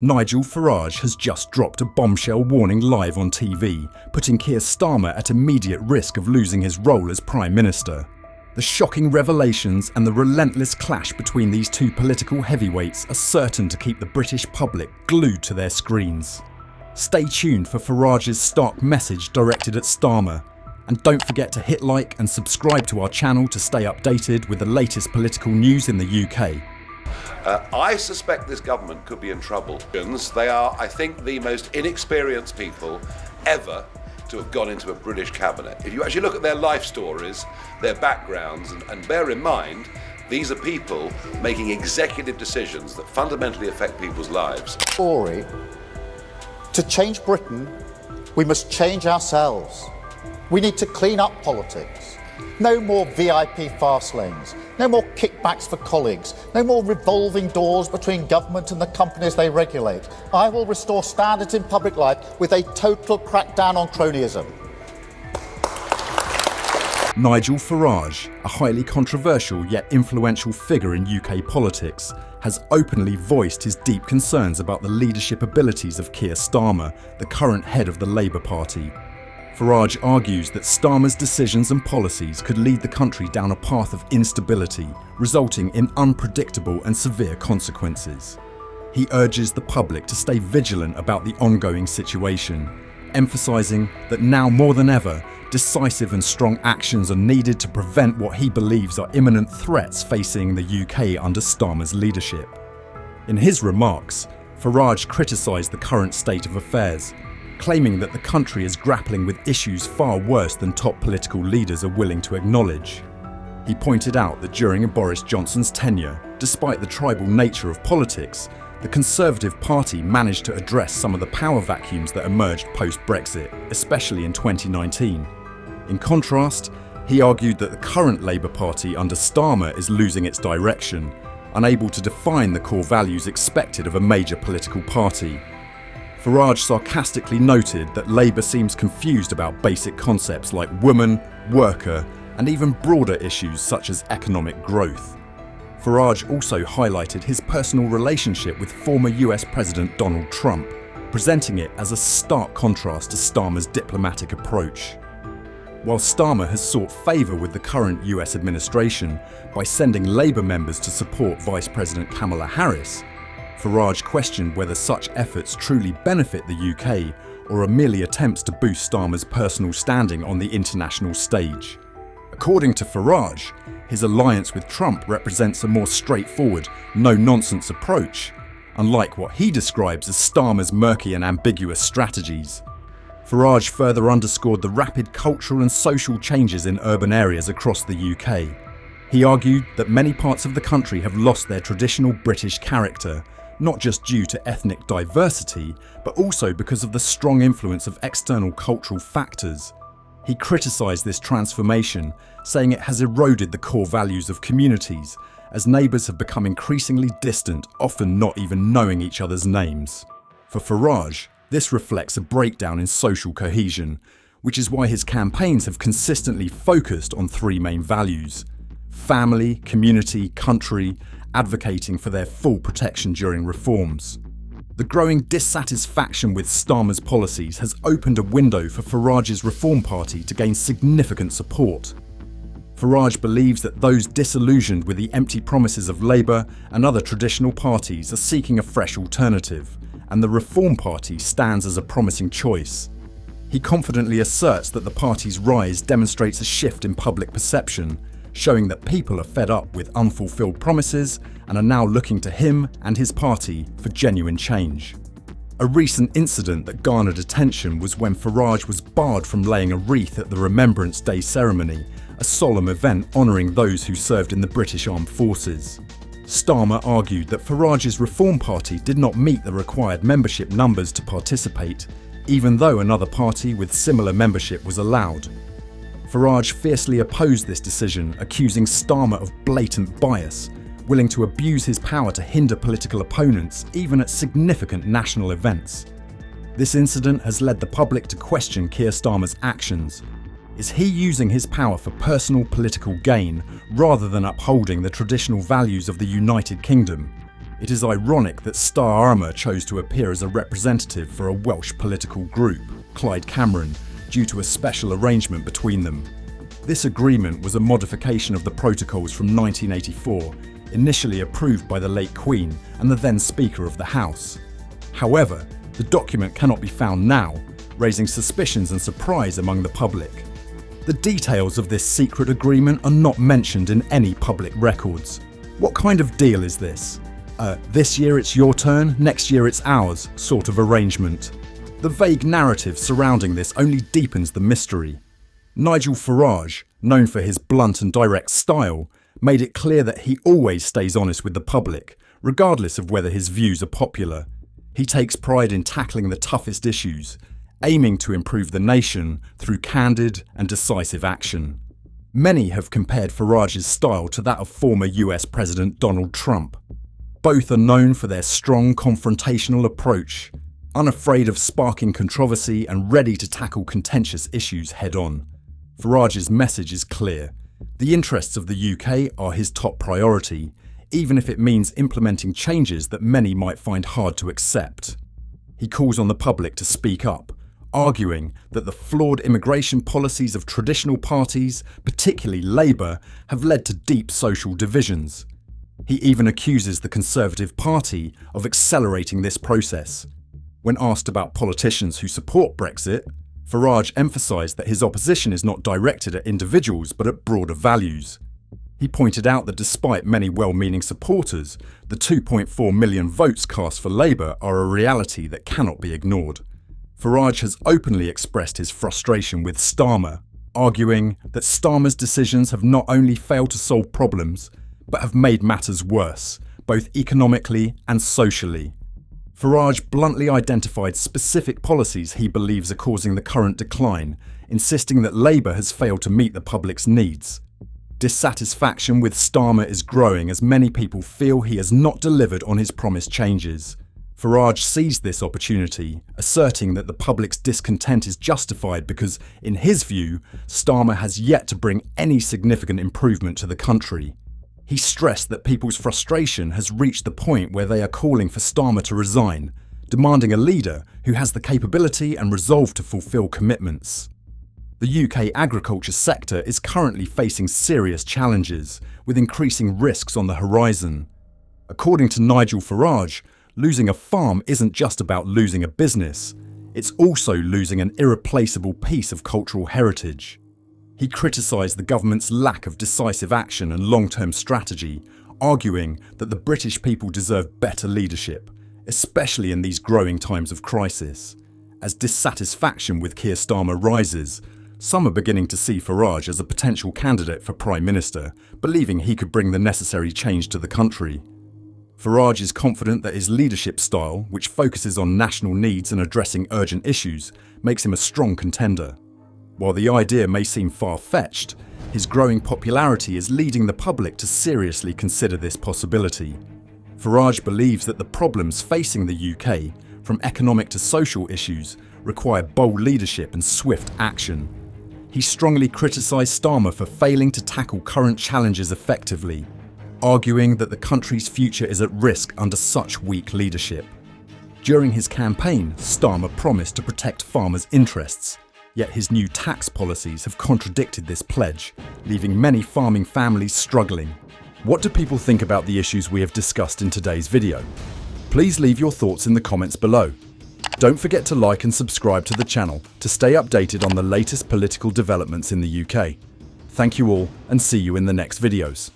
Nigel Farage has just dropped a bombshell warning live on TV, putting Keir Starmer at immediate risk of losing his role as Prime Minister. The shocking revelations and the relentless clash between these two political heavyweights are certain to keep the British public glued to their screens. Stay tuned for Farage's stark message directed at Starmer. And don't forget to hit like and subscribe to our channel to stay updated with the latest political news in the UK. I suspect this government could be in trouble. They are, I think, the most inexperienced people ever to have gone into a British cabinet. If you actually look at their life stories, their backgrounds, and bear in mind, these are people making executive decisions that fundamentally affect people's lives. Tory, to change Britain, we must change ourselves. We need to clean up politics. No more VIP fast lanes, no more kickbacks for colleagues, no more revolving doors between government and the companies they regulate. I will restore standards in public life with a total crackdown on cronyism. Nigel Farage, a highly controversial yet influential figure in UK politics, has openly voiced his deep concerns about the leadership abilities of Keir Starmer, the current head of the Labour Party. Farage argues that Starmer's decisions and policies could lead the country down a path of instability, resulting in unpredictable and severe consequences. He urges the public to stay vigilant about the ongoing situation, emphasising that now more than ever, decisive and strong actions are needed to prevent what he believes are imminent threats facing the UK under Starmer's leadership. In his remarks, Farage criticised the current state of affairs, claiming that the country is grappling with issues far worse than top political leaders are willing to acknowledge. He pointed out that during Boris Johnson's tenure, despite the tribal nature of politics, the Conservative Party managed to address some of the power vacuums that emerged post-Brexit, especially in 2019. In contrast, he argued that the current Labour Party under Starmer is losing its direction, unable to define the core values expected of a major political party. Farage sarcastically noted that Labour seems confused about basic concepts like woman, worker, and even broader issues such as economic growth. Farage also highlighted his personal relationship with former US President Donald Trump, presenting it as a stark contrast to Starmer's diplomatic approach. While Starmer has sought favour with the current US administration by sending Labour members to support Vice President Kamala Harris, Farage questioned whether such efforts truly benefit the UK or are merely attempts to boost Starmer's personal standing on the international stage. According to Farage, his alliance with Trump represents a more straightforward, no-nonsense approach, unlike what he describes as Starmer's murky and ambiguous strategies. Farage further underscored the rapid cultural and social changes in urban areas across the UK. He argued that many parts of the country have lost their traditional British character, not just due to ethnic diversity, but also because of the strong influence of external cultural factors. He criticised this transformation, saying it has eroded the core values of communities, as neighbours have become increasingly distant, often not even knowing each other's names. For Farage, this reflects a breakdown in social cohesion, which is why his campaigns have consistently focused on three main values: family, community, country, advocating for their full protection during reforms. The growing dissatisfaction with Starmer's policies has opened a window for Farage's Reform Party to gain significant support. Farage believes that those disillusioned with the empty promises of Labour and other traditional parties are seeking a fresh alternative, and the Reform Party stands as a promising choice. He confidently asserts that the party's rise demonstrates a shift in public perception, showing that people are fed up with unfulfilled promises and are now looking to him and his party for genuine change. A recent incident that garnered attention was when Farage was barred from laying a wreath at the Remembrance Day ceremony, a solemn event honouring those who served in the British Armed Forces. Starmer argued that Farage's Reform Party did not meet the required membership numbers to participate, even though another party with similar membership was allowed. Farage fiercely opposed this decision, accusing Starmer of blatant bias, willing to abuse his power to hinder political opponents, even at significant national events. This incident has led the public to question Keir Starmer's actions. Is he using his power for personal political gain, rather than upholding the traditional values of the United Kingdom? It is ironic that Starmer chose to appear as a representative for a Welsh political group, Plaid Cymru, due to a special arrangement between them. This agreement was a modification of the protocols from 1984, initially approved by the late Queen and the then Speaker of the House. However, the document cannot be found now, raising suspicions and surprise among the public. The details of this secret agreement are not mentioned in any public records. What kind of deal is this? This year it's your turn, next year it's ours sort of arrangement. The vague narrative surrounding this only deepens the mystery. Nigel Farage, known for his blunt and direct style, made it clear that he always stays honest with the public, regardless of whether his views are popular. He takes pride in tackling the toughest issues, aiming to improve the nation through candid and decisive action. Many have compared Farage's style to that of former US President Donald Trump. Both are known for their strong confrontational approach, unafraid of sparking controversy and ready to tackle contentious issues head-on. Farage's message is clear. The interests of the UK are his top priority, even if it means implementing changes that many might find hard to accept. He calls on the public to speak up, arguing that the flawed immigration policies of traditional parties, particularly Labour, have led to deep social divisions. He even accuses the Conservative Party of accelerating this process. When asked about politicians who support Brexit, Farage emphasised that his opposition is not directed at individuals but at broader values. He pointed out that despite many well-meaning supporters, the 2.4 million votes cast for Labour are a reality that cannot be ignored. Farage has openly expressed his frustration with Starmer, arguing that Starmer's decisions have not only failed to solve problems, but have made matters worse, both economically and socially. Farage bluntly identified specific policies he believes are causing the current decline, insisting that Labour has failed to meet the public's needs. Dissatisfaction with Starmer is growing as many people feel he has not delivered on his promised changes. Farage seized this opportunity, asserting that the public's discontent is justified because, in his view, Starmer has yet to bring any significant improvement to the country. He stressed that people's frustration has reached the point where they are calling for Starmer to resign, demanding a leader who has the capability and resolve to fulfil commitments. The UK agriculture sector is currently facing serious challenges, with increasing risks on the horizon. According to Nigel Farage, losing a farm isn't just about losing a business, it's also losing an irreplaceable piece of cultural heritage. He criticised the government's lack of decisive action and long-term strategy, arguing that the British people deserve better leadership, especially in these growing times of crisis. As dissatisfaction with Keir Starmer rises, some are beginning to see Farage as a potential candidate for Prime Minister, believing he could bring the necessary change to the country. Farage is confident that his leadership style, which focuses on national needs and addressing urgent issues, makes him a strong contender. While the idea may seem far-fetched, his growing popularity is leading the public to seriously consider this possibility. Farage believes that the problems facing the UK, from economic to social issues, require bold leadership and swift action. He strongly criticised Starmer for failing to tackle current challenges effectively, arguing that the country's future is at risk under such weak leadership. During his campaign, Starmer promised to protect farmers' interests, yet his new tax policies have contradicted this pledge, leaving many farming families struggling. What do people think about the issues we have discussed in today's video? Please leave your thoughts in the comments below. Don't forget to like and subscribe to the channel to stay updated on the latest political developments in the UK. Thank you all and see you in the next videos.